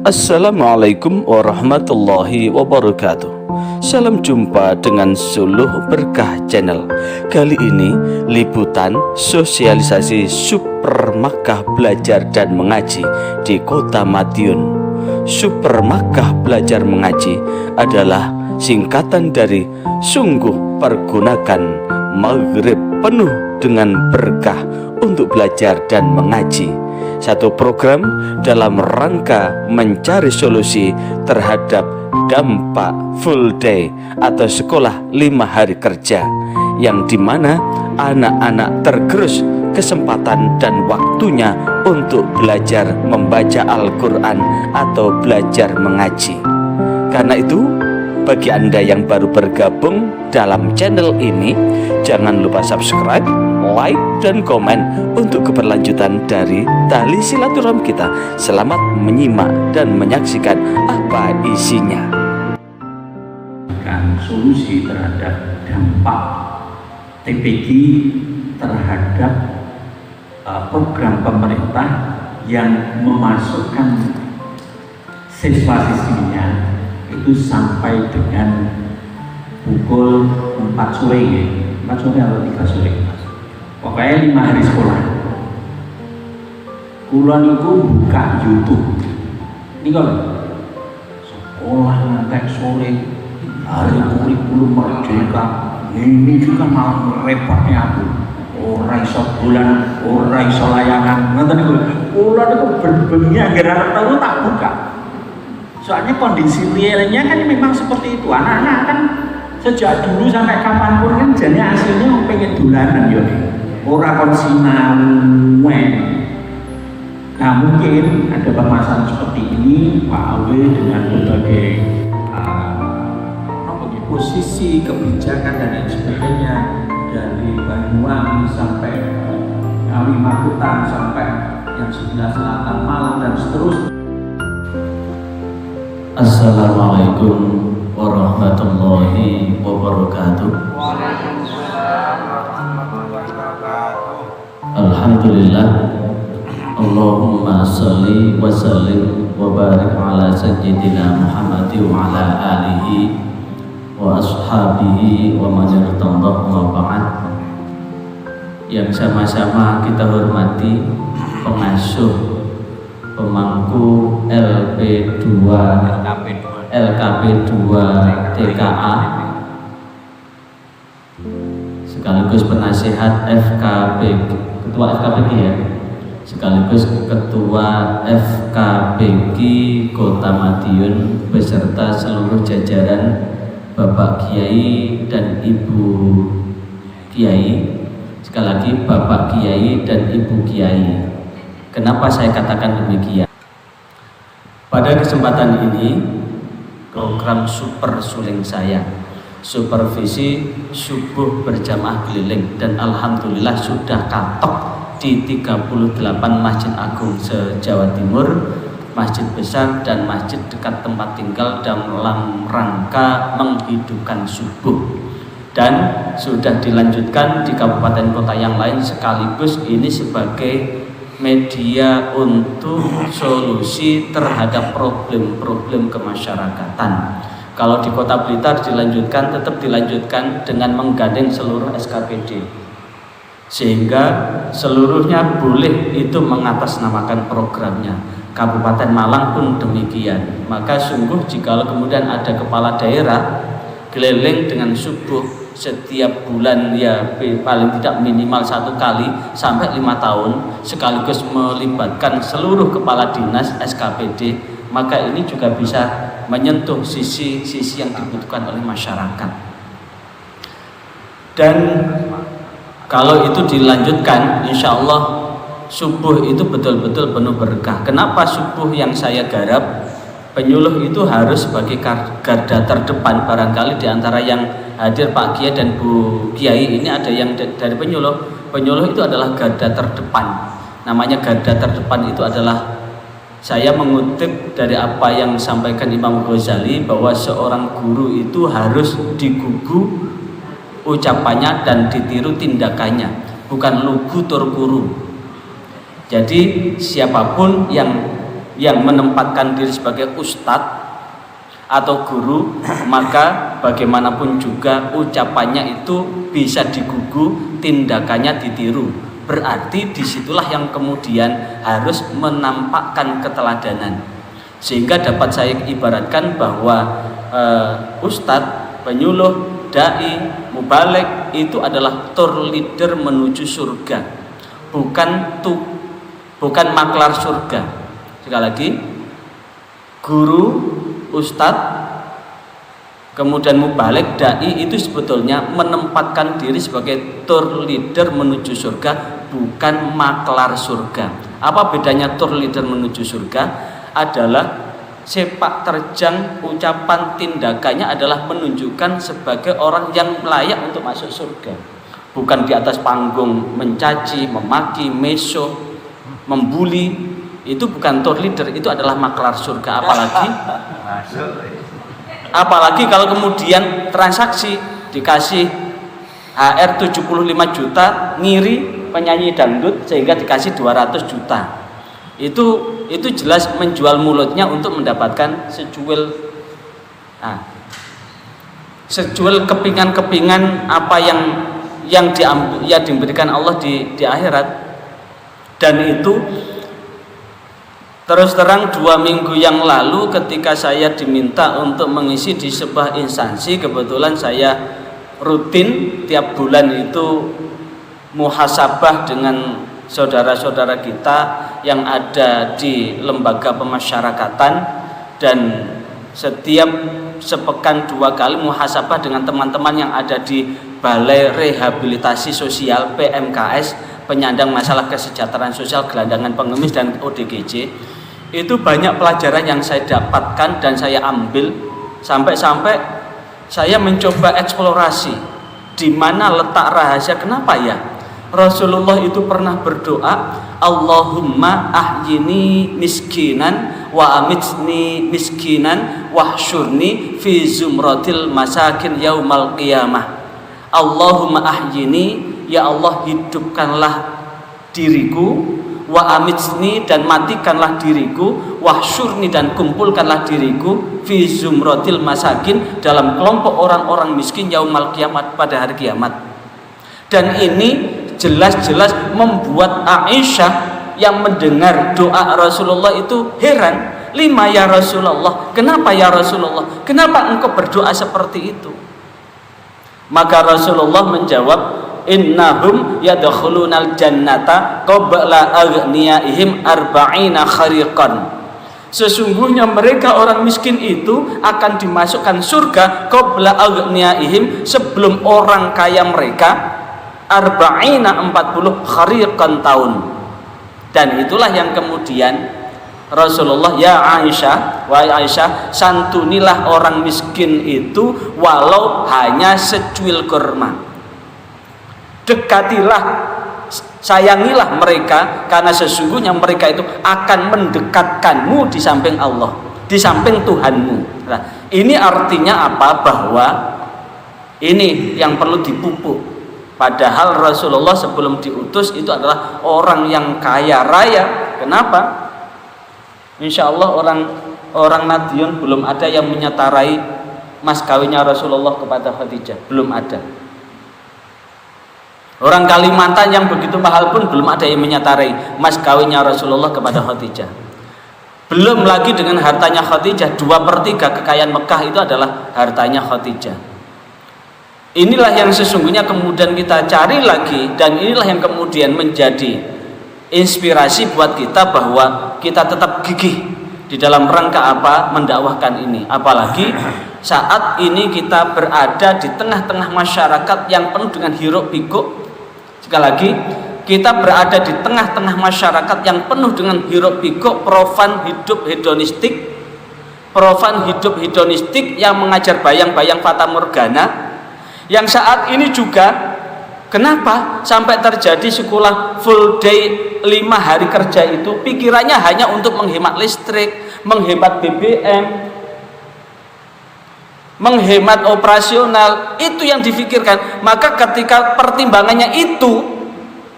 Assalamualaikum warahmatullahi wabarakatuh. Salam jumpa dengan Suluh Berkah Channel. Kali ini liputan sosialisasi Super Makkah Belajar dan Mengaji di Kota Madiun. Super Makkah Belajar Mengaji adalah singkatan dari sungguh pergunakan maghrib penuh dengan berkah untuk belajar dan mengaji. Satu program dalam rangka mencari solusi terhadap dampak full day atau sekolah 5 hari kerja, yang dimana anak-anak tergerus kesempatan dan waktunya untuk belajar membaca Al-Quran atau belajar mengaji. Karena itu, bagi Anda yang baru bergabung dalam channel ini, jangan lupa subscribe, like, dan komen untuk keberlanjutan dari tali silaturahmi kita. Selamat menyimak dan menyaksikan apa isinya. Solusi terhadap dampak TPQ terhadap program pemerintah yang memasukkan siswa-siswinya itu sampai dengan pukul 4 sore ya. 4 sore atau 3 sore, pokoknya 5 hari sekolah. Kulon itu buka YouTube ini kalau sekolah nanti sore hari kurikulum merdeka ini juga malah repotnya aku orang iso bulan, orang iso layangan. Nonton itu kulon itu berbengi agar tahu tak buka. Soalnya kondisi realnya kan memang seperti itu. Anak-anak kan sejak dulu sampai kapanpun kan jadi hasilnya pengen dolanan ya. Orang kon sinau. Nah mungkin ada permasalahan seperti ini Pak Awe dengan berbagai posisi kebijakan dan lain sebagainya, dari Banyuwangi sampai Kalimantan sampai yang sebelah selatan Malang dan seterusnya. Assalamualaikum warahmatullahi wabarakatuh. Alhamdulillah, Allahumma salli wa sallim wa barik ala sayyidina Muhammad wa ala alihi wa ashabihi wa man irtadah wa ba'd. Yang sama-sama kita hormati pengasuh pemangku LKP 2 TKA sekaligus penasihat ketua FKPG ya, sekaligus ketua FKPG Kota Madiun beserta seluruh jajaran Bapak Kiai dan Ibu Kiai. Sekali lagi Bapak Kiai dan Ibu Kiai. Kenapa saya katakan demikian? Pada kesempatan ini, program Super Suling saya, supervisi subuh berjamaah keliling, dan alhamdulillah sudah katok di 38 masjid agung se-Jawa Timur, masjid besar dan masjid dekat tempat tinggal dalam rangka menghidupkan subuh. Dan sudah dilanjutkan di kabupaten kota yang lain, sekaligus ini sebagai media untuk solusi terhadap problem-problem kemasyarakatan. Kalau di Kota Blitar dilanjutkan, tetap dilanjutkan dengan menggandeng seluruh SKPD, sehingga seluruhnya boleh itu mengatasnamakan programnya. Kabupaten Malang pun demikian. Maka sungguh jikalau kemudian ada kepala daerah keliling dengan subuh setiap bulan, ya paling tidak minimal 1 kali sampai 5 tahun, sekaligus melibatkan seluruh kepala dinas SKPD, maka ini juga bisa menyentuh sisi-sisi yang dibutuhkan oleh masyarakat. Dan kalau itu dilanjutkan, insya Allah subuh itu betul-betul penuh berkah. Kenapa subuh yang saya garap? Penyuluh itu harus sebagai garda terdepan. Barangkali diantara yang hadir Pak Kiai dan Bu Kiai ini ada yang dari penyuluh. Penyuluh itu adalah garda terdepan. Namanya garda terdepan itu adalah, saya mengutip dari apa yang disampaikan Imam Ghazali, bahwa seorang guru itu harus digugu ucapannya dan ditiru tindakannya, bukan lugu tur guru. Jadi siapapun yang yang menempatkan diri sebagai ustadz atau guru, maka bagaimanapun juga ucapannya itu bisa digugu, tindakannya ditiru. Berarti disitulah yang kemudian harus menampakkan keteladanan, sehingga dapat saya ibaratkan bahwa ustadz, penyuluh, dai, mubaligh itu adalah tour leader menuju surga, bukan maklar surga. Sekali lagi, guru, ustadz, kemudian mubaligh, dai itu sebetulnya menempatkan diri sebagai tour leader menuju surga, bukan maklar surga. Apa bedanya tour leader menuju surga? Adalah sepak terjang ucapan tindakannya adalah menunjukkan sebagai orang yang layak untuk masuk surga, bukan di atas panggung mencaci, memaki, meso, membuli. Itu bukan tour leader, itu adalah maklar surga. Apalagi kalau kemudian transaksi dikasih HR 75 juta, ngiri penyanyi dangdut sehingga dikasih 200 juta. Itu jelas menjual mulutnya untuk mendapatkan secuil kepingan-kepingan apa yang diberikan Allah di akhirat. Dan itu terus terang 2 minggu yang lalu ketika saya diminta untuk mengisi di sebuah instansi, kebetulan saya rutin tiap bulan itu muhasabah dengan saudara-saudara kita yang ada di lembaga pemasyarakatan, dan setiap sepekan 2 kali muhasabah dengan teman-teman yang ada di Balai Rehabilitasi Sosial PMKS, penyandang masalah kesejahteraan sosial, gelandangan pengemis dan ODGJ. Itu banyak pelajaran yang saya dapatkan dan saya ambil, sampai-sampai saya mencoba eksplorasi di mana letak rahasia. Kenapa ya Rasulullah itu pernah berdoa, Allahumma ahyini miskinan wa amitni miskinan wahsyurni fi zumratil masakin yaumal qiyamah. Allahumma ahyini, ya Allah hidupkanlah diriku, wa amitni dan matikanlah diriku, wahsyurni dan kumpulkanlah diriku, fi zumratil masakin dalam kelompok orang-orang miskin yaumal kiamat, pada hari kiamat. Dan ini jelas-jelas membuat Aisyah yang mendengar doa Rasulullah itu heran. Lima ya Rasulullah, kenapa ya Rasulullah, kenapa engkau berdoa seperti itu? Maka Rasulullah menjawab, innahum yadkhulunal jannata qabla aghniyaihim arba'ina khariqan. Sesungguhnya mereka orang miskin itu akan dimasukkan surga qabla aghniyaihim, sebelum orang kaya mereka, arba'ina 40 khariqan tahun. Dan itulah yang kemudian Rasulullah, ya Aisyah, wahai Aisyah, santunilah orang miskin itu walau hanya secuil kurma. Dekatilah, sayangilah mereka, karena sesungguhnya mereka itu akan mendekatkanmu di samping Allah, di samping Tuhanmu. Nah, ini artinya apa? Bahwa ini yang perlu dipupuk. Padahal Rasulullah sebelum diutus itu adalah orang yang kaya raya. Kenapa? Insya Allah orang Madiun belum ada yang menyatarai mas kawinnya Rasulullah kepada Khadijah, belum ada. Orang Kalimantan yang begitu mahal pun belum ada yang menyatarai mas kawinnya Rasulullah kepada Khadijah. Belum lagi dengan hartanya Khadijah, 2/3 kekayaan Mekah itu adalah hartanya Khadijah. Inilah yang sesungguhnya kemudian kita cari lagi, dan inilah yang kemudian menjadi inspirasi buat kita bahwa kita tetap gigih di dalam rangka apa? Mendakwahkan ini. Apalagi saat ini kita berada di tengah-tengah masyarakat yang penuh dengan hiruk pikuk. Sekali lagi, kita berada di tengah-tengah masyarakat yang penuh dengan hiruk pikuk, profan hidup hedonistik yang mengajar bayang-bayang fata morgana, yang saat ini juga kenapa sampai terjadi sekolah full day 5 hari kerja itu pikirannya hanya untuk menghemat listrik, menghemat BBM, menghemat operasional, itu yang difikirkan. Maka ketika pertimbangannya itu,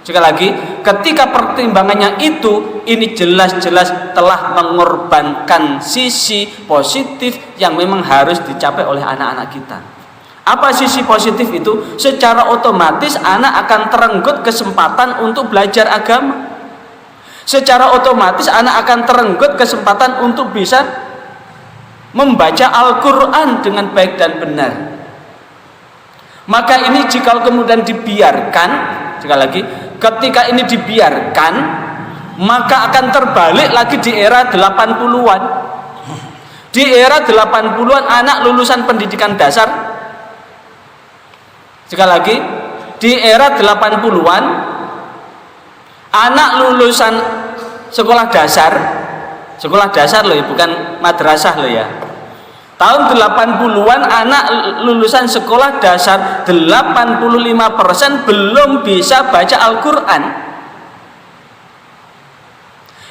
sekali lagi, ketika pertimbangannya itu, ini jelas-jelas telah mengorbankan sisi positif yang memang harus dicapai oleh anak-anak kita. Apa sisi positif itu? Secara otomatis anak akan terenggut kesempatan untuk belajar agama. Secara otomatis anak akan terenggut kesempatan untuk bisa membaca Al-Quran dengan baik dan benar. Maka ini jika kemudian dibiarkan, sekali lagi, ketika ini dibiarkan, maka akan terbalik lagi di era 80-an. Di era 80-an anak lulusan pendidikan dasar, sekali lagi, di era 80-an anak lulusan sekolah dasar loh ya, bukan madrasah loh ya. Tahun 80-an anak lulusan sekolah dasar 85% belum bisa baca Al-Quran.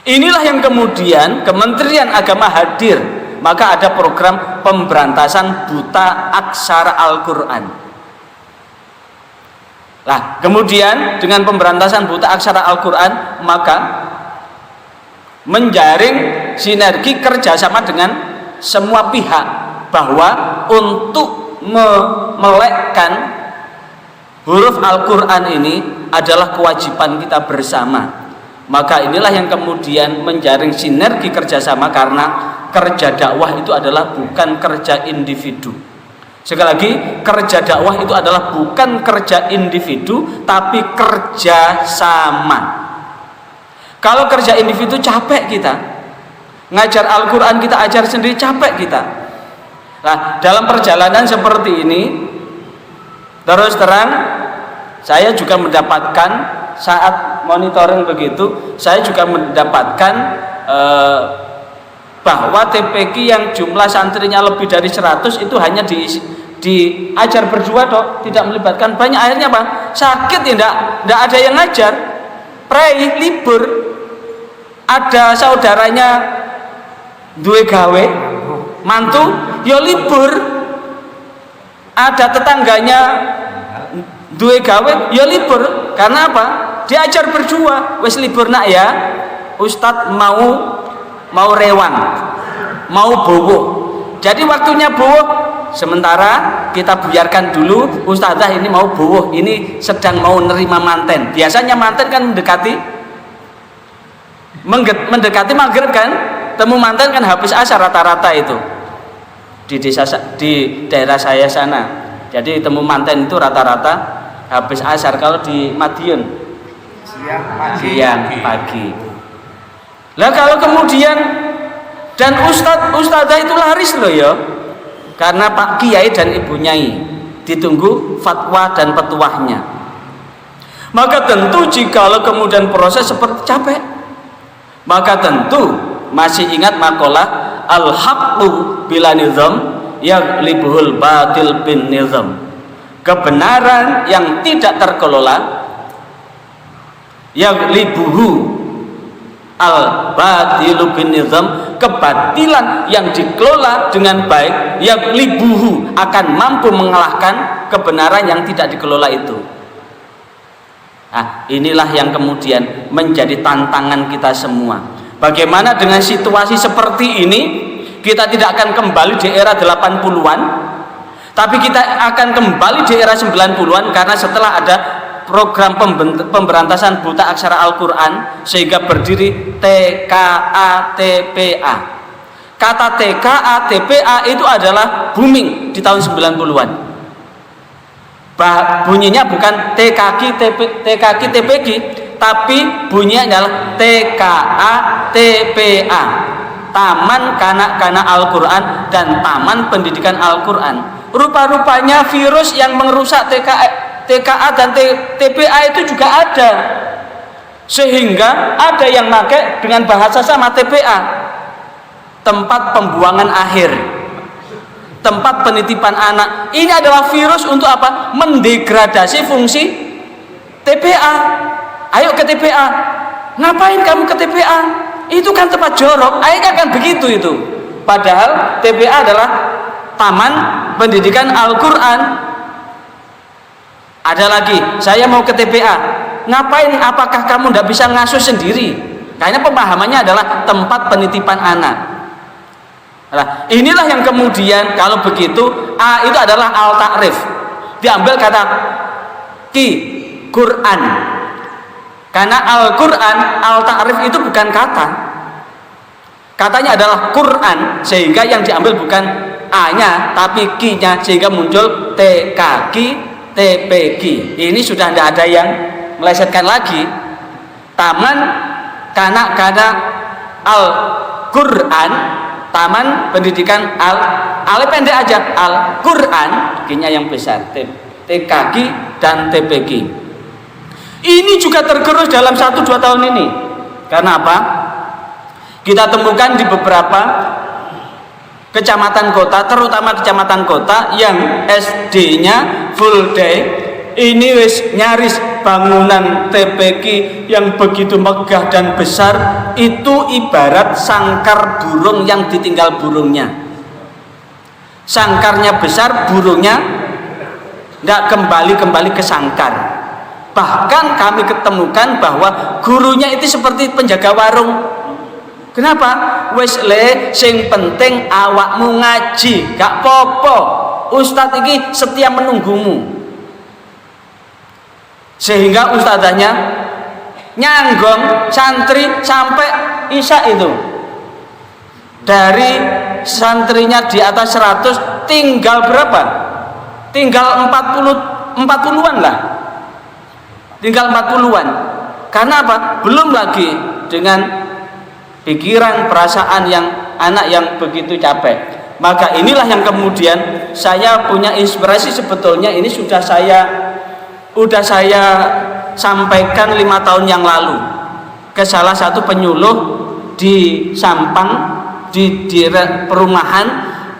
Inilah yang kemudian Kementerian Agama hadir, maka ada program pemberantasan buta aksara Al-Quran. Nah, kemudian dengan pemberantasan buta aksara Al-Quran, maka menjaring sinergi kerjasama dengan semua pihak bahwa untuk melekkan huruf Al-Quran ini adalah kewajiban kita bersama. Maka inilah yang kemudian menjaring sinergi kerjasama, karena kerja dakwah itu adalah bukan kerja individu. Sekali lagi, kerja dakwah itu adalah bukan kerja individu, tapi kerja sama. Kalau kerja individu capek kita, ngajar Al-Quran kita ajar sendiri capek kita. Nah, dalam perjalanan seperti ini, terus terang saya juga mendapatkan saat monitoring begitu, saya juga mendapatkan bahwa TPQ yang jumlah santrinya lebih dari 100 itu hanya diajar berdua dok, tidak melibatkan banyak. Akhirnya apa? Sakit ya, enggak ada yang ngajar, prei libur. Ada saudaranya duwe gawe mantu ya libur, ada tetangganya duwe gawe ya libur. Karena apa? Diajar berdua. Wes libur nak ya, Ustadz mau rewang, mau bowo, jadi waktunya bowo, sementara kita biarkan dulu ustazah ini mau bowo, ini sedang mau nerima manten. Biasanya manten kan mendekati maghrib kan, temu manten kan habis asar rata-rata itu di daerah saya sana. Jadi temu manten itu rata-rata habis asar. Kalau di Madiun siang pagi. Lah kalau kemudian dan ustadzah itu laris loh ya, karena Pak Kiai dan Ibu Nyai ditunggu fatwa dan petuahnya. Maka tentu jikalau kemudian proses seperti capek, maka tentu masih ingat makalah al-haqqu bila nizam yaghlibuhul batil bin nizam. Kebenaran yang tidak terkelola yaghlibuhu al-batilu bin nizam, kebatilan yang dikelola dengan baik yang libuhu akan mampu mengalahkan kebenaran yang tidak dikelola itu. Nah, inilah yang kemudian menjadi tantangan kita semua. Bagaimana dengan situasi seperti ini? Kita tidak akan kembali di era 80-an, tapi kita akan kembali di era 90-an, karena setelah ada program pemberantasan buta aksara Al-Quran sehingga berdiri TKA-TPA. Kata TKA-TPA itu adalah booming di tahun 90-an. Bunyinya bukan TKQ-TPQ, tapi bunyinya adalah TKA-TPA, Taman Kanak-Kanak Al-Quran dan Taman Pendidikan Al-Quran. Rupa-rupanya virus yang merusak TKA dan TPA itu juga ada, sehingga ada yang pakai dengan bahasa sama TPA, tempat pembuangan akhir, tempat penitipan anak. Ini adalah virus untuk apa? Mendegradasi fungsi TPA. Ayo ke TPA. Ngapain kamu ke TPA? Itu kan tempat jorok. Akhirnya kan begitu itu. Padahal TPA adalah Taman Pendidikan Al-Quran. Ada lagi, saya mau ke TPA. ngapain, apakah kamu tidak bisa ngasuh sendiri? Karena pemahamannya adalah tempat penitipan anak. Nah, inilah yang kemudian kalau begitu A itu adalah al-ta'rif, diambil kata ki, Quran, karena Al-Quran, al-ta'rif itu bukan kata, katanya adalah Quran, sehingga yang diambil bukan A-nya tapi Ki-nya, sehingga muncul TKQ, TPQ. Ini sudah tidak ada yang melesetkan lagi. Taman kanak-kanak Al-Quran, Taman Pendidikan Al pendek aja, Al-Quran, Q-nya yang besar, TKQ dan TPQ. Ini juga tergerus dalam 1-2 tahun ini. Karena apa? Kita temukan di beberapa kecamatan kota, terutama kecamatan kota yang SD-nya full day, ini wis nyaris bangunan TPQ yang begitu megah dan besar, itu ibarat sangkar burung yang ditinggal burungnya. Sangkarnya besar, burungnya tidak kembali ke sangkar. Bahkan kami ketemukan bahwa gurunya itu seperti penjaga warung. Kenapa? Wes le sing penting awakmu ngaji, gak popo. Ustadz ini setia menunggumu. Sehingga ustadzahnya nyanggong santri sampai isya itu. Dari santrinya di atas 100 tinggal berapa? Tinggal 40-an lah. Tinggal 40-an. Karena apa? Belum lagi dengan pikiran, perasaan yang anak yang begitu capek. Maka inilah yang kemudian saya punya inspirasi, sebetulnya ini sudah saya sampaikan 5 tahun yang lalu ke salah satu penyuluh di Sampang, di perumahan,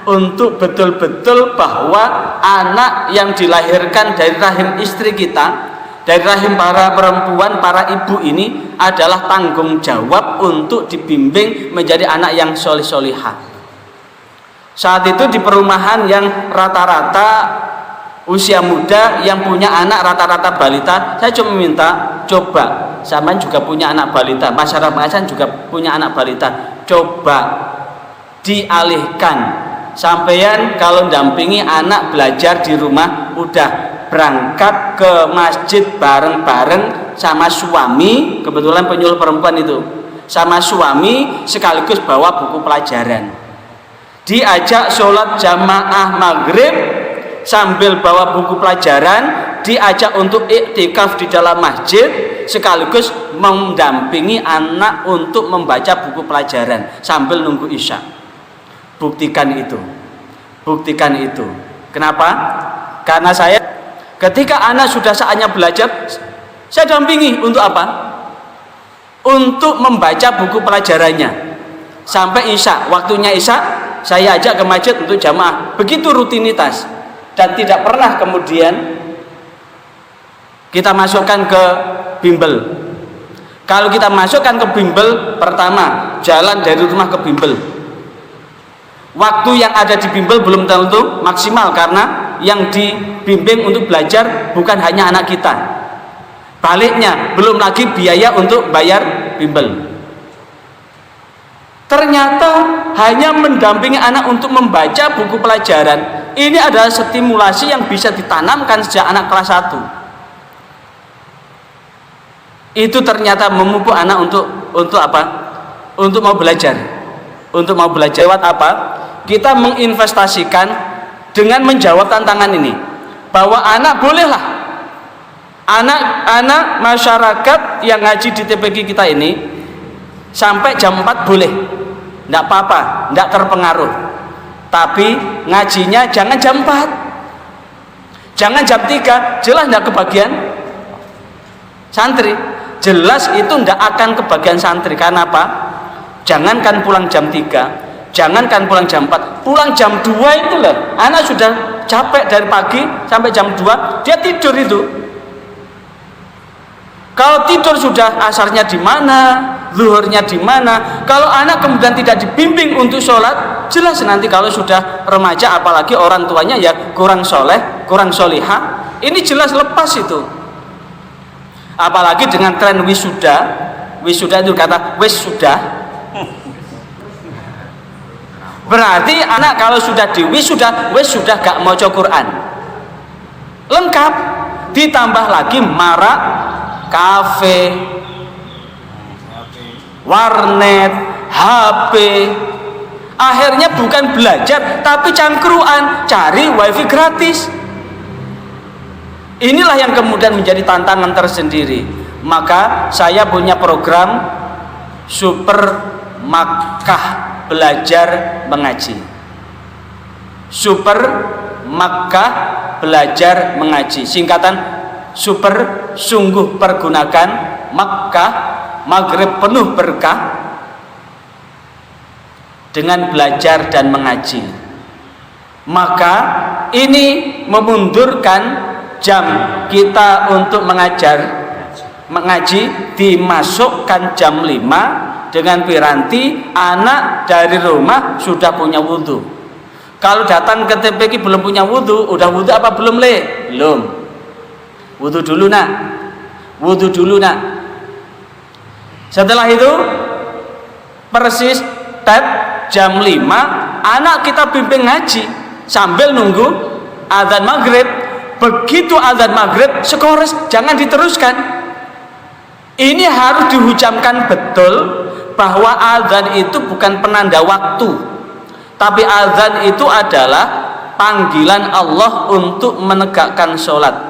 untuk betul-betul bahwa anak yang dilahirkan dari rahim istri kita, dari rahim para perempuan, para ibu ini adalah tanggung jawab untuk dibimbing menjadi anak yang solih-solihah. Saat itu di perumahan yang rata-rata usia muda, yang punya anak rata-rata balita, saya cuma minta, coba, sampean juga punya anak balita, masyarakat juga punya anak balita, coba dialihkan. Sampean kalau dampingi anak belajar di rumah, udah berangkat ke masjid bareng-bareng sama suami, kebetulan penyuluh perempuan itu sama suami, sekaligus bawa buku pelajaran, diajak sholat jamaah maghrib sambil bawa buku pelajaran, diajak untuk iktikaf di dalam masjid, sekaligus mendampingi anak untuk membaca buku pelajaran sambil nunggu isya. Buktikan itu. Kenapa? Karena saya ketika anak sudah saatnya belajar, saya dampingi untuk apa? Untuk membaca buku pelajarannya sampai isya. Waktunya isya, saya ajak ke masjid untuk jamaah. Begitu rutinitas, dan tidak pernah kemudian kita masukkan ke bimbel. Kalau kita masukkan ke bimbel, pertama jalan dari rumah ke bimbel, waktu yang ada di bimbel belum tentu maksimal, karena yang dibimbing untuk belajar bukan hanya anak kita, baliknya belum lagi biaya untuk bayar bimbel. Ternyata hanya mendampingi anak untuk membaca buku pelajaran ini adalah stimulasi yang bisa ditanamkan sejak anak kelas 1. Itu ternyata memupuk anak untuk apa? Untuk mau belajar. Untuk mau belajar lewat apa? Kita menginvestasikan dengan menjawab tantangan ini, bahwa anak bolehlah, anak masyarakat yang ngaji di TPQ kita ini sampai jam 4 boleh, tidak apa-apa, tidak terpengaruh. Tapi ngajinya jangan jam 4, jangan jam 3, jelas tidak kebagian santri, jelas itu tidak akan kebagian santri. Karena apa? Jangankan pulang jam 3, jangankan pulang jam 4, pulang jam 2 itu loh, anak sudah capek dari pagi sampai jam 2, dia tidur itu. Kalau tidur sudah asarnya di mana, zuhurnya di mana. Kalau anak kemudian tidak dibimbing untuk sholat, jelas nanti kalau sudah remaja, apalagi orang tuanya ya kurang soleh, kurang solihah, ini jelas lepas itu. Apalagi dengan tren wisuda. Wisuda itu kata wis sudah. Berarti anak kalau sudah di wisuda, wis sudah gak maca Quran. Lengkap. Ditambah lagi marak, kafe, warnet, HP. Akhirnya bukan belajar tapi cangkruan, cari wifi gratis. Inilah yang kemudian menjadi tantangan tersendiri. Maka saya punya program Super Makkah Belajar Mengaji. Super Makkah Belajar Mengaji. Singkatan super, sungguh pergunakan, Makkah, Maghrib penuh berkah, dengan belajar dan mengaji. Maka ini memundurkan jam kita untuk mengaji dimasukkan jam 5 dengan piranti anak dari rumah sudah punya wudhu. Kalau datang ke TPQ belum punya wudhu, udah wudhu apa belum le? Belum. Wudhu dulu nak. Wudhu dulu nak. Setelah itu persis tab jam 5 anak kita bimbing ngaji sambil nunggu azan maghrib. Begitu azan maghrib skores, jangan diteruskan. Ini harus dihujamkan betul bahwa azan itu bukan penanda waktu, tapi azan itu adalah panggilan Allah untuk menegakkan sholat.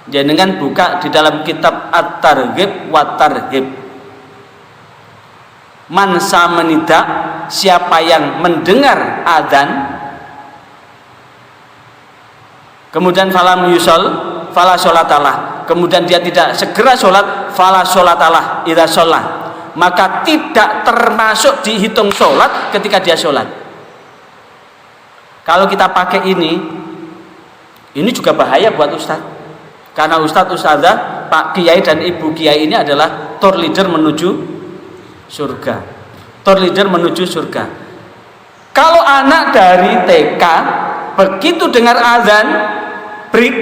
Jangan buka di dalam kitab At-Targhib wa Tarhib. Man samenidak, siapa yang mendengar azan kemudian falam yusol fala sholatalah, kemudian dia tidak segera sholat, fala sholatalah idza sholat, maka tidak termasuk dihitung sholat ketika dia sholat. Kalau kita pakai ini juga bahaya buat ustadz, karena ustadz, ustadzah, pak kiai dan ibu kiai ini adalah tour leader menuju surga. Tour leader menuju surga. Kalau anak dari TK begitu dengar azan break,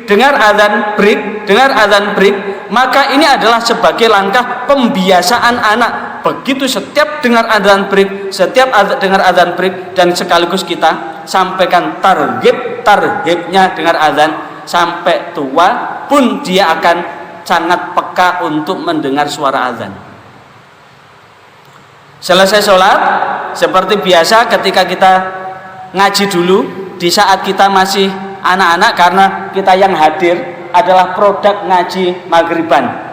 dengar azan break, dengar azan break, maka ini adalah sebagai langkah pembiasaan anak. Begitu setiap dengar azan break, setiap dengar azan break, dan sekaligus kita sampaikan tarhibnya dengar azan, sampai tua pun dia akan sangat peka untuk mendengar suara azan. Selesai sholat seperti biasa ketika kita ngaji dulu di saat kita masih anak-anak, karena kita yang hadir adalah produk ngaji maghriban.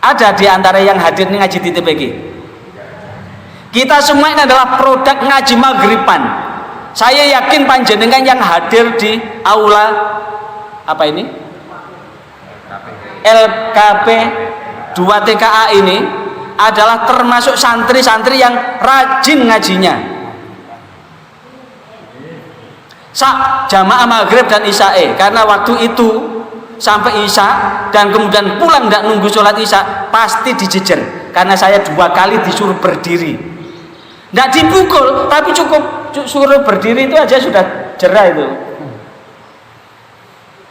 Ada di antara yang hadir ini ngaji di TPG. Kita semua ini adalah produk ngaji maghriban. Saya yakin panjenengan yang hadir di aula apa ini? LKP 2 TKA ini adalah termasuk santri-santri yang rajin ngajinya. Jamaah maghrib dan isya'i, karena waktu itu sampai isya dan kemudian pulang tidak nunggu sholat isya pasti dijejer, karena saya 2 kali disuruh berdiri, tidak dipukul tapi cukup suruh berdiri itu aja sudah jerah itu.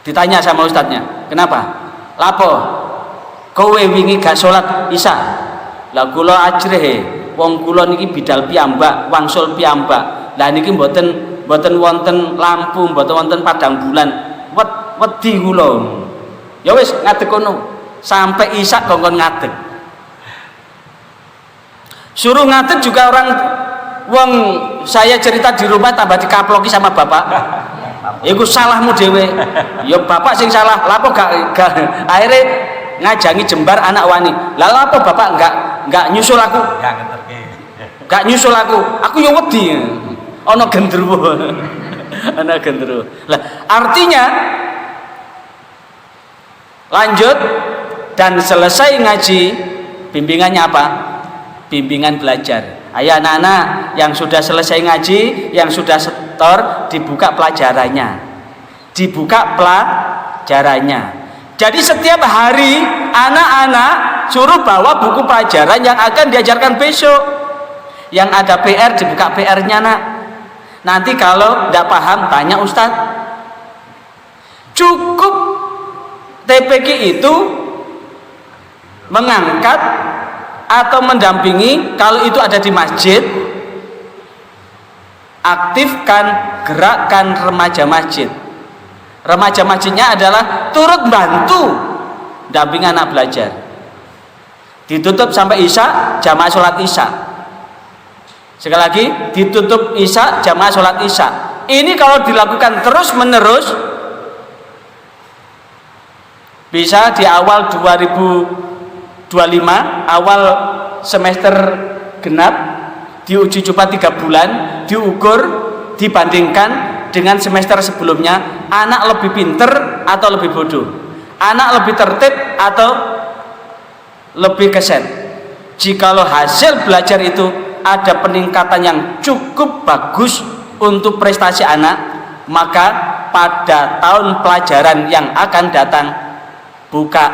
Ditanya sama ustadznya, kenapa? Lapo kowe wingi gak sholat isya? Lah kula ajrehe wong kula niki bidal piyambak, wangsul piyambak. Lah niki mboten wonten lampu, mboten wonten padang bulan, wedi kula. Ya wis ngadeg kono sampai isya kongkon ngadeg. Suruh ngadeg juga orang wong saya cerita di rumah tambah dikaploki sama bapak. Iku salahmu dhewe. Ya bapak sing salah. Lah kok gak akhirnya ngajangi jembar anak wani. Lah apa bapak enggak nyusul aku? Gak nyusul aku. Aku yo wedi. Ana gendruwo. Ana gendruwo. Lah artinya lanjut dan selesai ngaji, bimbingannya apa? Bimbingan belajar. Ayo anak-anak yang sudah selesai ngaji, yang sudah setor, dibuka pelajarannya. Dibuka pelajarannya. Jadi setiap hari anak-anak suruh bawa buku pelajaran yang akan diajarkan besok. Yang ada PR dibuka PR-nya nak. Nanti kalau tidak paham tanya Ustadz. Cukup TPQ itu mengangkat atau mendampingi kalau itu ada di masjid, aktifkan gerakan remaja masjid. Remaja masjidnya adalah turut bantu dampingi anak belajar. Ditutup sampai isya, jamaah sholat isya. Sekali lagi, ditutup isya, jamaah sholat isya. Ini kalau dilakukan terus menerus, bisa di awal 2025, awal semester genap, diuji coba 3 bulan, diukur, dibandingkan dengan semester sebelumnya, anak lebih pinter atau lebih bodoh, anak lebih tertib atau lebih keset. Jikalau hasil belajar itu ada peningkatan yang cukup bagus untuk prestasi anak, maka pada tahun pelajaran yang akan datang buka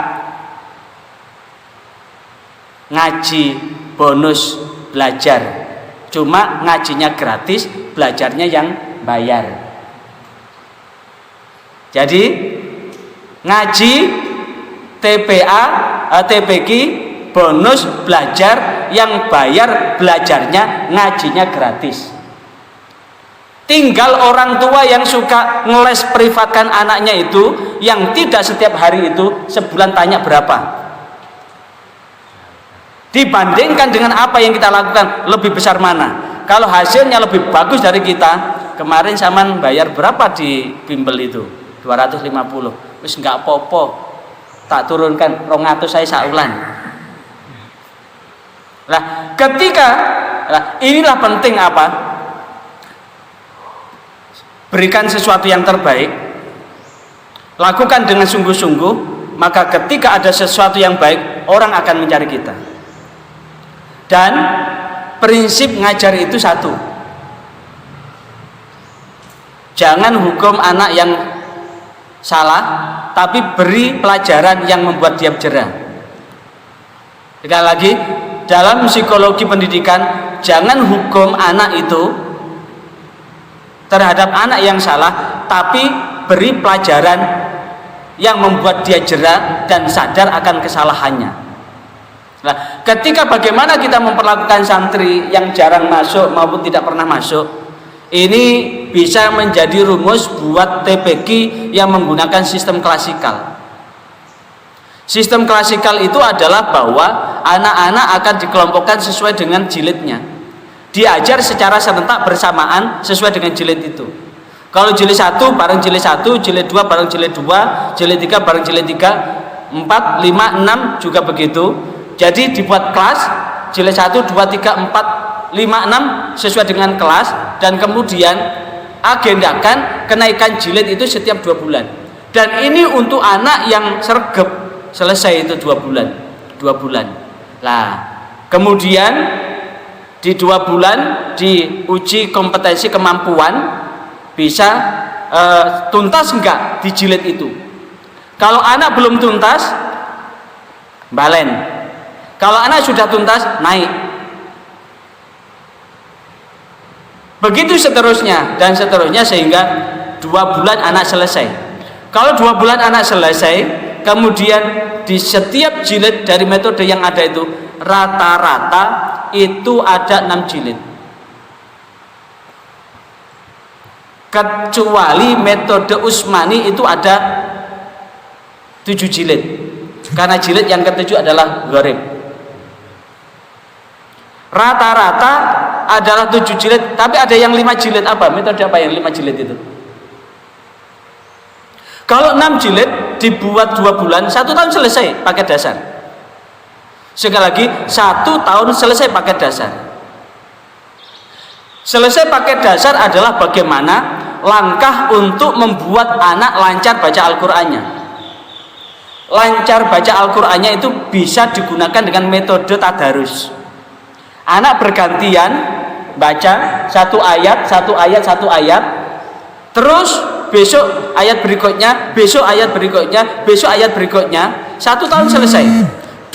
ngaji bonus belajar, cuma ngajinya gratis, belajarnya yang bayar. Jadi ngaji TPA, TPQ bonus belajar, yang bayar belajarnya, ngajinya gratis. Tinggal orang tua yang suka ngeles privatkan anaknya itu, yang tidak setiap hari itu, sebulan tanya berapa, dibandingkan dengan apa yang kita lakukan, lebih besar mana. Kalau hasilnya lebih bagus dari kita, kemarin Saman bayar berapa di bimbel itu? 250. Wis enggak apa-apa, tak turunkan 200 saya saulan. Nah, ketika inilah penting apa? Berikan sesuatu yang terbaik, lakukan dengan sungguh-sungguh, maka ketika ada sesuatu yang baik, orang akan mencari kita. Dan prinsip ngajar itu satu, jangan hukum anak yang salah, tapi beri pelajaran yang membuat dia jerah. Sekali lagi, dalam psikologi pendidikan, jangan hukum anak itu terhadap anak yang salah, tapi beri pelajaran yang membuat dia jerah dan sadar akan kesalahannya. Nah, ketika bagaimana kita memperlakukan santri yang jarang masuk maupun tidak pernah masuk, ini bisa menjadi rumus buat TPQ yang menggunakan sistem klasikal. Sistem klasikal itu adalah bahwa anak-anak akan dikelompokkan sesuai dengan jilidnya, diajar secara serentak bersamaan sesuai dengan jilid itu. Kalau jilid 1 bareng jilid 1, jilid 2 bareng jilid 2, jilid 3 bareng jilid 3, 4, 5, 6 juga begitu. Jadi dibuat kelas, jilid 1, 2, 3, 4, 5, 6 sesuai dengan kelas, dan kemudian agendakan kenaikan jilid itu setiap 2 bulan. Dan ini untuk anak yang sergap, selesai itu 2 bulan. 2 bulan. Nah, kemudian di 2 bulan diuji kompetensi kemampuan, bisa tuntas enggak di jilid itu. Kalau anak belum tuntas, balen. Kalau anak sudah tuntas, naik. Begitu seterusnya dan seterusnya, sehingga 2 bulan anak selesai. Kalau 2 bulan anak selesai, kemudian di setiap jilid dari metode yang ada itu, rata-rata itu ada 6 jilid. Kecuali metode Usmani itu ada 7 jilid, karena jilid yang ke-7 adalah gharib. Rata-rata adalah 7 jilid, tapi ada yang 5 jilid. Apa? Metode apa yang 5 jilid itu? Kalau 6 jilid dibuat 2 bulan, 1 tahun selesai paket dasar. Sekali lagi, 1 tahun selesai paket dasar. Selesai paket dasar adalah bagaimana langkah untuk membuat anak lancar baca Al-Qur'annya. Lancar baca Al-Qur'annya itu bisa digunakan dengan metode tadarus. Anak bergantian baca 1 ayat, 1 ayat, 1 ayat, terus besok ayat berikutnya, besok ayat berikutnya, besok ayat berikutnya. 1 tahun selesai,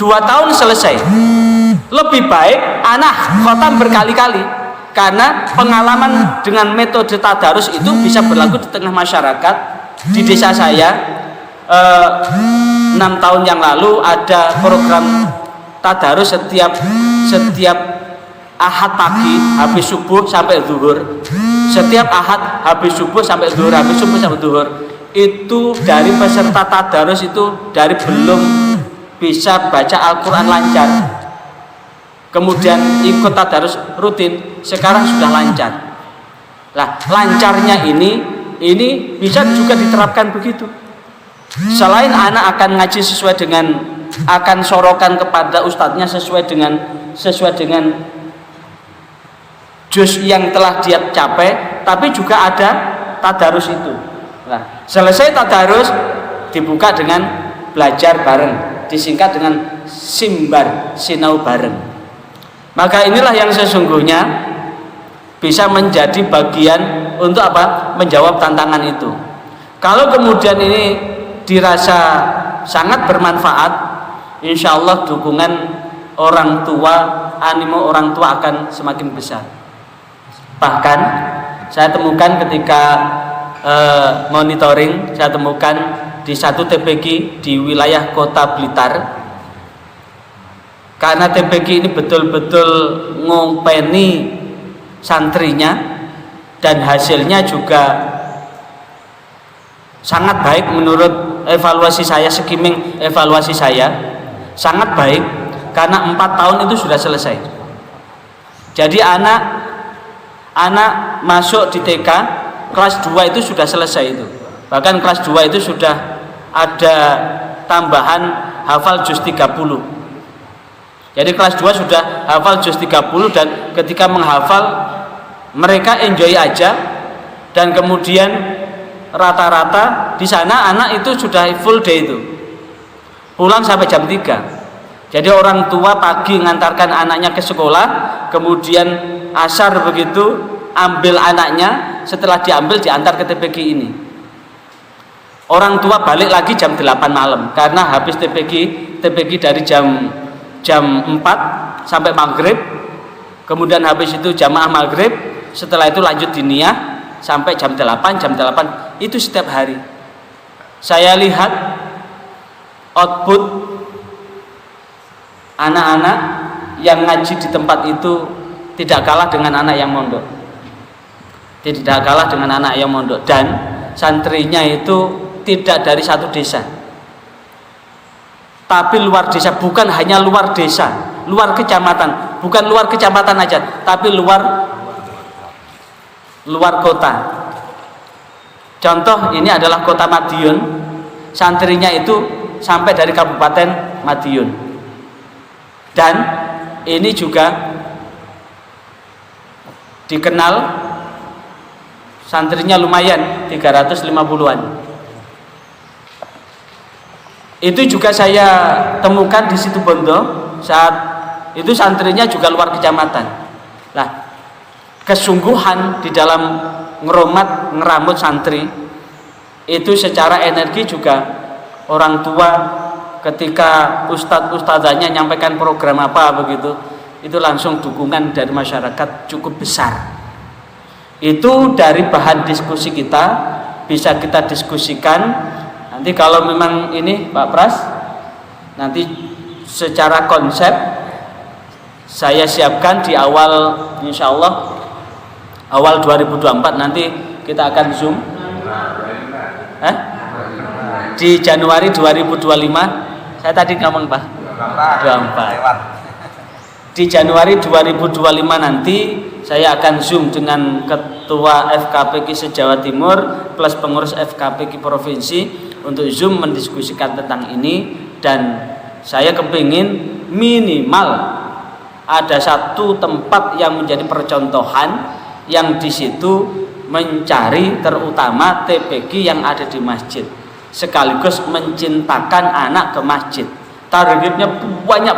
2 tahun selesai. Lebih baik anak khotam berkali-kali, karena pengalaman dengan metode tadarus itu bisa berlaku di tengah masyarakat. Di desa saya 6 tahun yang lalu ada program tadarus setiap Ahad pagi habis subuh sampai zuhur. Setiap Ahad habis subuh sampai zuhur, habis subuh sampai zuhur. Itu dari peserta tadarus itu dari belum bisa baca Al-Qur'an lancar, kemudian ikut tadarus rutin, sekarang sudah lancar. Lah, lancarnya ini bisa juga diterapkan begitu. Selain anak akan ngaji sesuai dengan, akan sorokan kepada ustadznya sesuai dengan juz yang telah dia capai, tapi juga ada tadarus itu. Nah, selesai tadarus dibuka dengan belajar bareng, disingkat dengan simbar, sinau bareng. Maka inilah yang sesungguhnya bisa menjadi bagian untuk apa? Menjawab tantangan itu. Kalau kemudian ini dirasa sangat bermanfaat, insya Allah dukungan orang tua, animo orang tua akan semakin besar. Bahkan saya temukan ketika monitoring, saya temukan di satu TPQ di wilayah Kota Blitar, karena TPQ ini betul-betul ngopeni santrinya dan hasilnya juga sangat baik menurut evaluasi saya, skimming evaluasi saya sangat baik, karena 4 tahun itu sudah selesai. Jadi anak masuk di TK kelas 2 itu sudah selesai itu. Bahkan kelas 2 itu sudah ada tambahan hafal juz 30. Jadi kelas 2 sudah hafal juz 30, dan ketika menghafal mereka enjoy aja, dan kemudian rata-rata di sana anak itu sudah full day itu. Pulang sampai jam 3. Jadi orang tua pagi ngantarkan anaknya ke sekolah, kemudian asar begitu ambil anaknya, setelah diambil diantar ke TPQ ini. Orang tua balik lagi jam 8 malam karena habis TPQ dari jam 4 sampai maghrib, kemudian habis itu jamaah maghrib, setelah itu lanjut diniyah sampai jam 8 itu setiap hari. Saya lihat output anak-anak yang ngaji di tempat itu tidak kalah dengan anak yang mondok, dan santrinya itu tidak dari satu desa, tapi luar desa. Bukan hanya luar desa, luar kecamatan, bukan luar kecamatan aja, tapi luar kota. Contoh ini adalah Kota Madiun, santrinya itu sampai dari Kabupaten Madiun, dan ini juga dikenal santrinya lumayan 350-an. Itu juga saya temukan di Situbondo, saat itu santrinya juga luar kecamatan. Nah, kesungguhan di dalam ngeramut santri itu secara energi juga orang tua ketika ustadzanya nyampaikan program apa begitu, itu langsung dukungan dari masyarakat cukup besar. Itu dari bahan diskusi kita bisa kita diskusikan. Nanti kalau memang ini Pak Pras, nanti secara konsep saya siapkan di awal, insya Allah awal 2024 nanti kita akan zoom di Januari 2025. Saya tadi ngomong Pak 24. Di Januari 2025 nanti saya akan zoom dengan ketua FKPK se-Jawa Timur plus pengurus FKPK provinsi untuk zoom mendiskusikan tentang ini. Dan saya kepingin minimal ada satu tempat yang menjadi percontohan, yang di situ mencari terutama TPQ yang ada di masjid, sekaligus mencintakan anak ke masjid. Targetnya banyak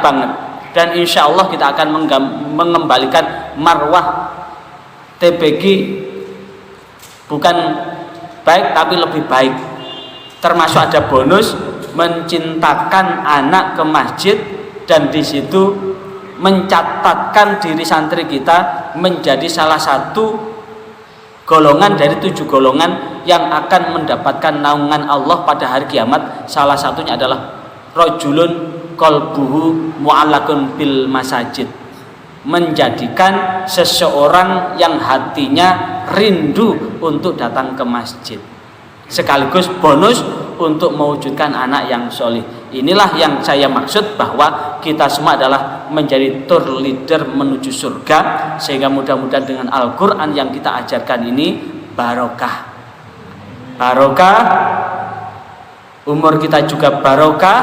banget, dan insya Allah kita akan mengembalikan marwah TPQ bukan baik tapi lebih baik, termasuk ada bonus mencintakan anak ke masjid, dan di situ mencatatkan diri santri kita menjadi salah satu golongan dari 7 golongan yang akan mendapatkan naungan Allah pada hari kiamat. Salah satunya adalah rajulun qalbuhu mu'allaqun bil masajid, menjadikan seseorang yang hatinya rindu untuk datang ke masjid, sekaligus bonus untuk mewujudkan anak yang solih. Inilah yang saya maksud bahwa kita semua adalah menjadi tour leader menuju surga, sehingga mudah-mudahan dengan Al-Quran yang kita ajarkan ini barokah, umur kita juga barokah,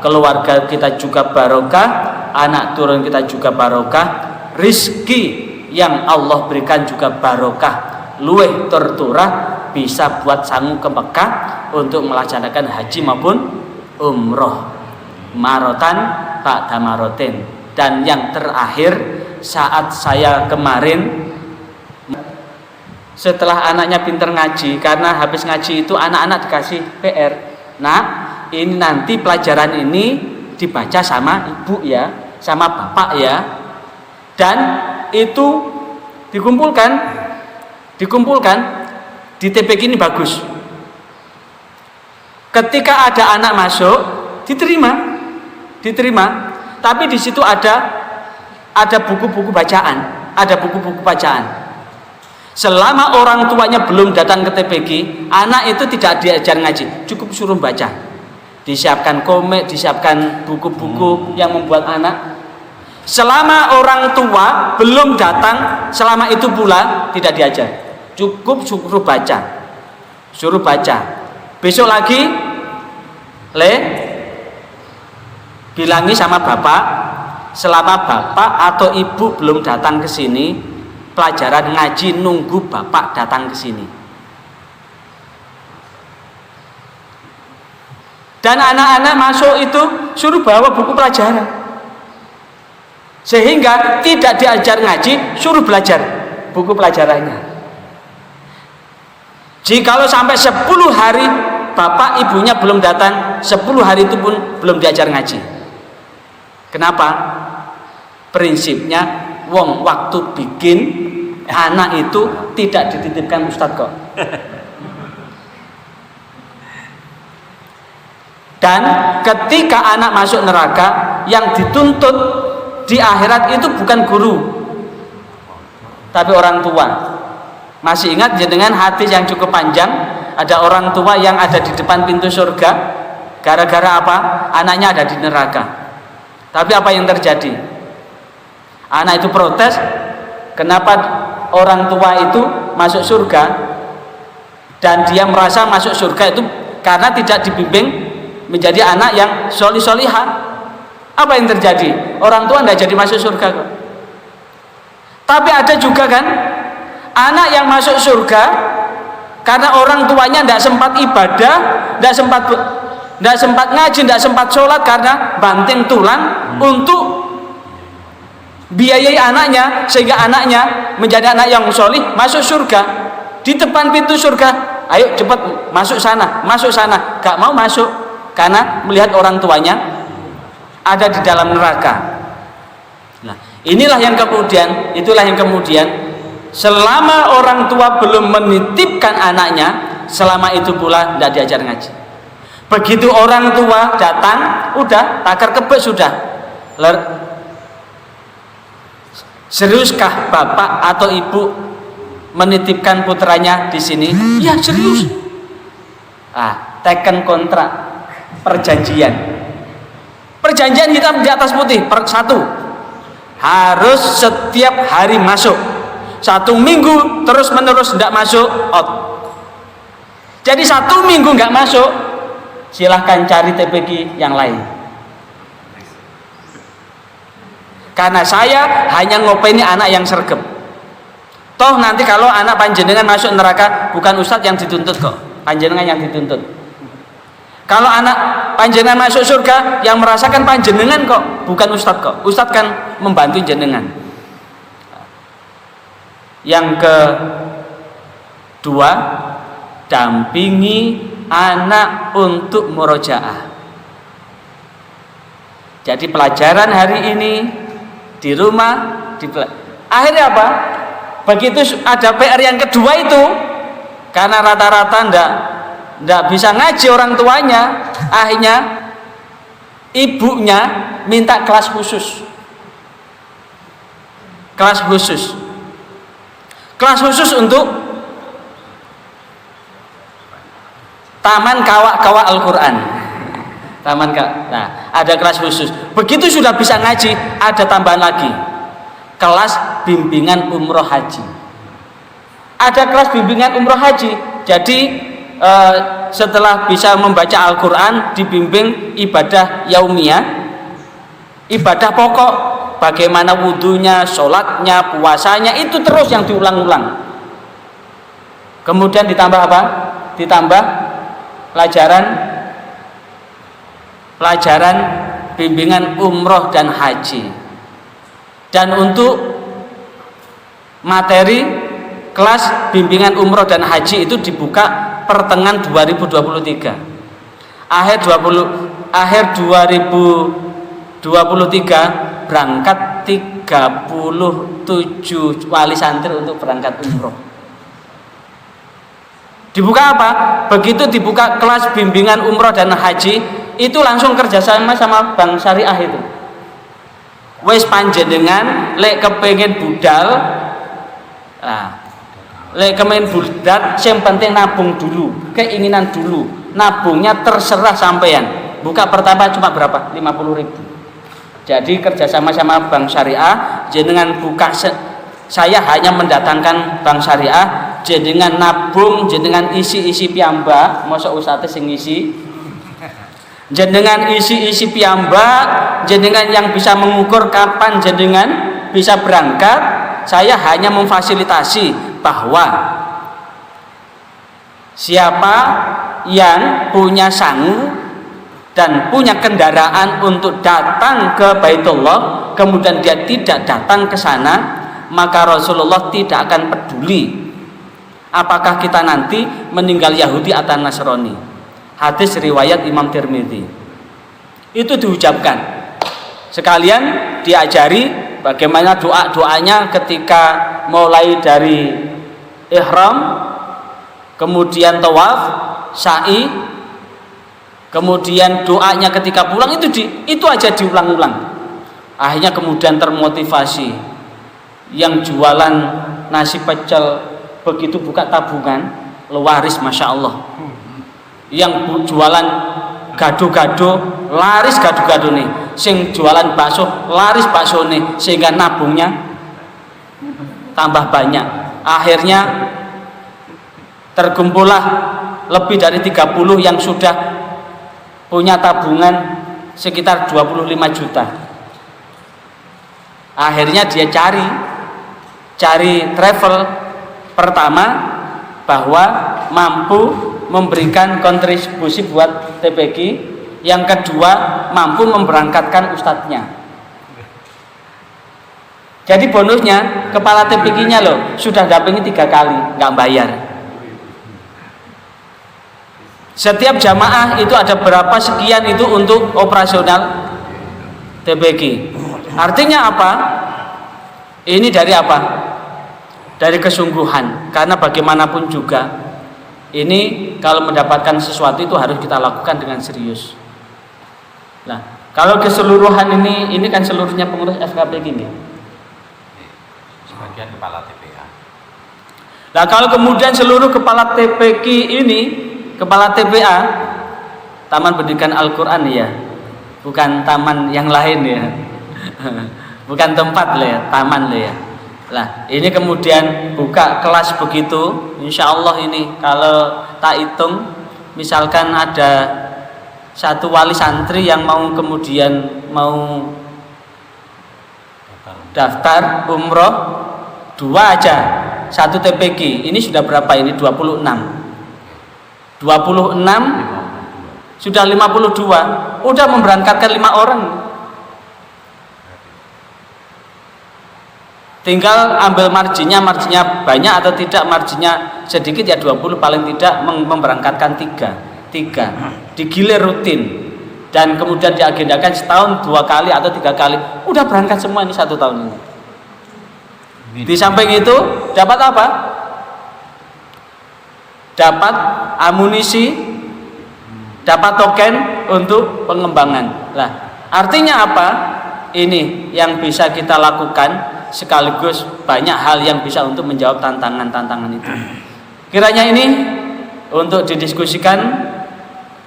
keluarga kita juga barokah, anak turun kita juga barokah, rizki yang Allah berikan juga barokah, luweh terturah bisa buat sangu ke Mekah untuk melaksanakan haji maupun umroh, marotan ba'da marotin. Dan yang terakhir, saat saya kemarin setelah anaknya pinter ngaji, karena habis ngaji itu anak-anak dikasih PR, nah ini nanti pelajaran ini dibaca sama ibu ya, sama bapak ya, dan itu dikumpulkan di TPK ini bagus. Ketika ada anak masuk diterima, tapi di situ ada buku-buku bacaan, Selama orang tuanya belum datang ke TPG, anak itu tidak diajar ngaji, cukup suruh baca. Disiapkan komik, disiapkan buku-buku yang membuat anak. Selama orang tua belum datang, selama itu pula tidak diajar, cukup suruh baca. Besok lagi bilangi sama bapak, selama bapak atau ibu belum datang ke sini, pelajaran ngaji nunggu bapak datang ke sini. Dan anak-anak masuk itu suruh bawa buku pelajaran, sehingga tidak diajar ngaji, suruh belajar buku pelajarannya. Jikalau sampai 10 hari bapak ibunya belum datang, 10 hari itu pun belum diajar ngaji. Kenapa? Prinsipnya wong waktu bikin anak itu tidak dititipkan ustadz kok. Dan ketika anak masuk neraka, yang dituntut di akhirat itu bukan guru, tapi orang tua. Masih ingat dengan hadis yang cukup panjang, ada orang tua yang ada di depan pintu surga, gara-gara apa? Anaknya ada di neraka. Tapi apa yang terjadi? Anak itu protes, kenapa orang tua itu masuk surga, dan dia merasa masuk surga itu karena tidak dibimbing menjadi anak yang solih-solihah. Apa yang terjadi? Orang tua tidak jadi masuk surga kok. Tapi ada juga kan anak yang masuk surga karena orang tuanya tidak sempat ibadah, tidak sempat ngaji, tidak sempat sholat karena banting tulang untuk biayai anaknya, sehingga anaknya menjadi anak yang solih, masuk surga. Di depan pintu surga, ayo cepat masuk sana, gak mau masuk karena melihat orang tuanya ada di dalam neraka. Nah, itulah yang kemudian selama orang tua belum menitipkan anaknya, selama itu pula tidak diajar ngaji. Begitu orang tua datang, udah takar kebek sudah. Seriuskah bapak atau ibu menitipkan putranya di sini? Ya serius. Teken kontrak, perjanjian hitam di atas putih. Satu, harus setiap hari masuk. 1 minggu terus menerus tidak masuk, out. Jadi 1 minggu nggak masuk, silahkan cari TPG yang lain. Karena saya hanya ngopeni anak yang sergap. Toh nanti kalau anak panjenengan masuk neraka, bukan ustadz yang dituntut kok, panjenengan yang dituntut. Kalau anak panjenengan masuk surga, yang merasakan panjenengan kok, bukan ustadz kok. Ustadz kan membantu jenengan. Yang kedua, dampingi anak untuk murojaah. Jadi pelajaran hari ini di rumah, akhirnya apa? begitu ada PR yang kedua itu, karena rata-rata ndak bisa ngaji orang tuanya, akhirnya ibunya minta kelas khusus. Kelas khusus untuk taman kawak-kawak Al-Quran. Nah, ada kelas khusus. Begitu sudah bisa ngaji, ada tambahan lagi, kelas bimbingan umroh haji. Ada kelas bimbingan umroh haji. Jadi setelah bisa membaca Al-Quran, dibimbing ibadah yaumiyah, ibadah pokok, bagaimana wudunya, sholatnya, puasanya, itu terus yang diulang-ulang. Kemudian ditambah apa? Ditambah pelajaran bimbingan umroh dan haji. Dan untuk materi kelas bimbingan umroh dan haji itu dibuka pertengahan 2023. Akhir 2023 berangkat 37 wali santri untuk berangkat umroh. Dibuka apa? Begitu dibuka kelas bimbingan umroh dan haji, itu langsung kerjasama sama Bank Syariah itu. Wes panjenengan lek kepengen budal, lek kepengen budal, yang penting nabung dulu, keinginan dulu, nabungnya terserah sampean. Buka pertama cuma berapa? 50.000. Jadi kerjasama sama Bank Syariah, jenengan buka, saya hanya mendatangkan Bank Syariah, jenengan nabung, jenengan isi piyambak, mosok ustadz sing ngisi, jenengan isi piyambak, jenengan yang bisa mengukur kapan jenengan bisa berangkat. Saya hanya memfasilitasi bahwa siapa yang punya sangu dan punya kendaraan untuk datang ke Baitullah, kemudian dia tidak datang ke sana, maka Rasulullah tidak akan peduli apakah kita nanti meninggal Yahudi atau Nasrani. Hadis riwayat Imam Tirmidzi. Itu diucapkan. Sekalian diajari bagaimana doa-doanya ketika mulai dari ihram, kemudian tawaf, sa'i, kemudian doanya ketika pulang, itu aja diulang-ulang. Akhirnya kemudian termotivasi. Yang jualan nasi pecel begitu buka tabungan, laris, masya Allah. Yang jualan gado-gado, laris gado-gado nih. Sing jualan bakso, laris bakso nih. Sehingga nabungnya tambah banyak. Akhirnya terkumpullah lebih dari 30 yang sudah punya tabungan sekitar 25 juta. Akhirnya dia cari travel, pertama bahwa mampu memberikan kontribusi buat TPQ, yang kedua mampu memberangkatkan ustadznya. Jadi bonusnya kepala TPQ-nya loh sudah dampingi 3 kali, nggak bayar. Setiap jamaah itu ada berapa sekian itu untuk operasional TPQ. Artinya apa? Ini dari apa? Dari kesungguhan. Karena bagaimanapun juga ini kalau mendapatkan sesuatu itu harus kita lakukan dengan serius. Nah, kalau keseluruhan ini kan seluruhnya pengurus FKP gini. Sebagian kepala TPA. Nah, kalau kemudian seluruh kepala TPQ ini, kepala TPA, Taman Pendidikan Al-Quran ya, bukan taman yang lain ya, bukan tempat lah ya, taman lah ya. Nah, ini kemudian buka kelas begitu, insya Allah ini kalau tak hitung, misalkan ada 1 wali santri yang mau kemudian mau daftar umroh, 2 aja, 1 TPQ, ini sudah berapa ini? 26 sudah 52, udah memberangkatkan 5 orang. Tinggal ambil marginnya banyak atau tidak, marginnya sedikit ya 20, paling tidak memberangkatkan 3 digilir rutin, dan kemudian diagendakan setahun 2 kali atau 3 kali, udah berangkat semua ini 1 tahun ini. Di samping itu dapat apa? Dapat amunisi, dapat token untuk pengembangan. Lah, artinya apa? Ini yang bisa kita lakukan, sekaligus banyak hal yang bisa untuk menjawab tantangan-tantangan itu. Kiranya ini untuk didiskusikan,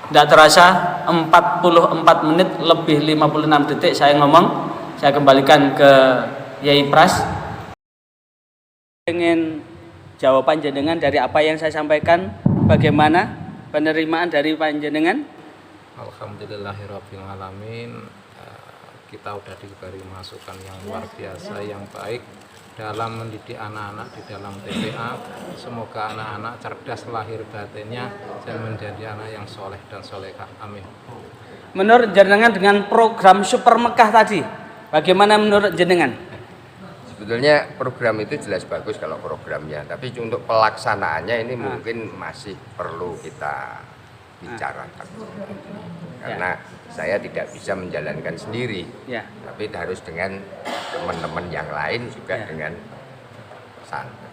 tidak terasa 44 menit lebih 56 detik saya ngomong. Saya kembalikan ke Yai Pras. Ingin jawaban jenengan dari apa yang saya sampaikan, bagaimana penerimaan dari panjenengan? Alhamdulillahirabbil alamin. Kita sudah diberi masukan yang luar biasa, yang baik dalam mendidik anak-anak di dalam TPA. Semoga anak-anak cerdas lahir batinnya dan menjadi anak yang soleh dan solehah. Amin. Menurut jenengan dengan program Super Mekah tadi, bagaimana menurut jenengan? Sebetulnya program itu jelas bagus kalau programnya, tapi untuk pelaksanaannya ini mungkin masih perlu kita bicarakan. Karena saya tidak bisa menjalankan sendiri, tapi harus dengan teman-teman yang lain juga dengan santai.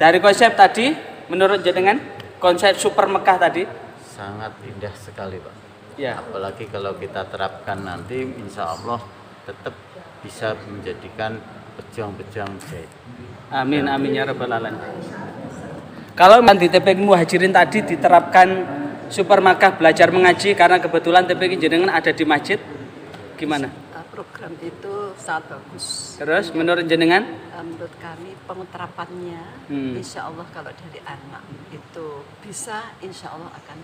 Dari konsep tadi, menurut jenengan, konsep Super Mekah tadi sangat indah sekali, Pak. Ya. Apalagi kalau kita terapkan nanti, insya Allah tetap bisa menjadikan pejuang-pejuang mujahid. Amin, amin ya rabbal alamin. Kalau di TPQ Muhajirin tadi diterapkan Super Mekah belajar mengaji, karena kebetulan TPQ jenengan ada di masjid, gimana? Program itu sangat bagus. Terus menurut jenengan? Menurut kami pengeterapannya, insya Allah kalau dari anak itu bisa, insya Allah akan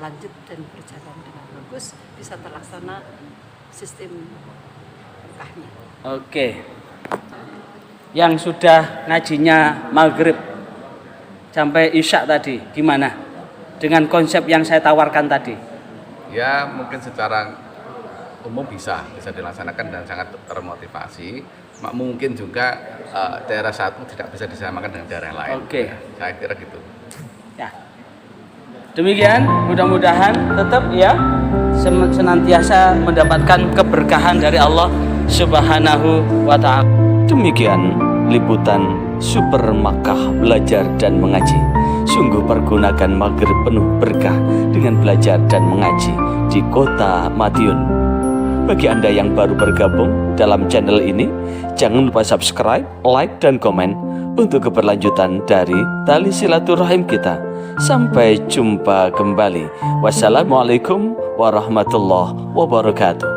lanjut dan berjalan dengan bagus, bisa terlaksana sistem Mekahnya. Oke. Yang sudah ngajinya maghrib sampai isya tadi, gimana? Dengan konsep yang saya tawarkan tadi? Ya mungkin secara umum bisa dilaksanakan dan sangat termotivasi. Mungkin juga daerah satu tidak bisa disamakan dengan daerah lain. Oke. Saya kira gitu. Ya. Demikian, mudah-mudahan tetap ya senantiasa mendapatkan keberkahan dari Allah Subhanahu wa ta'ala. Demikian liputan Super Mekah belajar dan mengaji. Sungguh pergunakan maghrib penuh berkah dengan belajar dan mengaji di kota Madiun. Bagi Anda yang baru bergabung dalam channel ini, jangan lupa subscribe, like, dan komen untuk keberlanjutan dari tali silaturahim kita. Sampai jumpa kembali. Wassalamualaikum warahmatullahi wabarakatuh.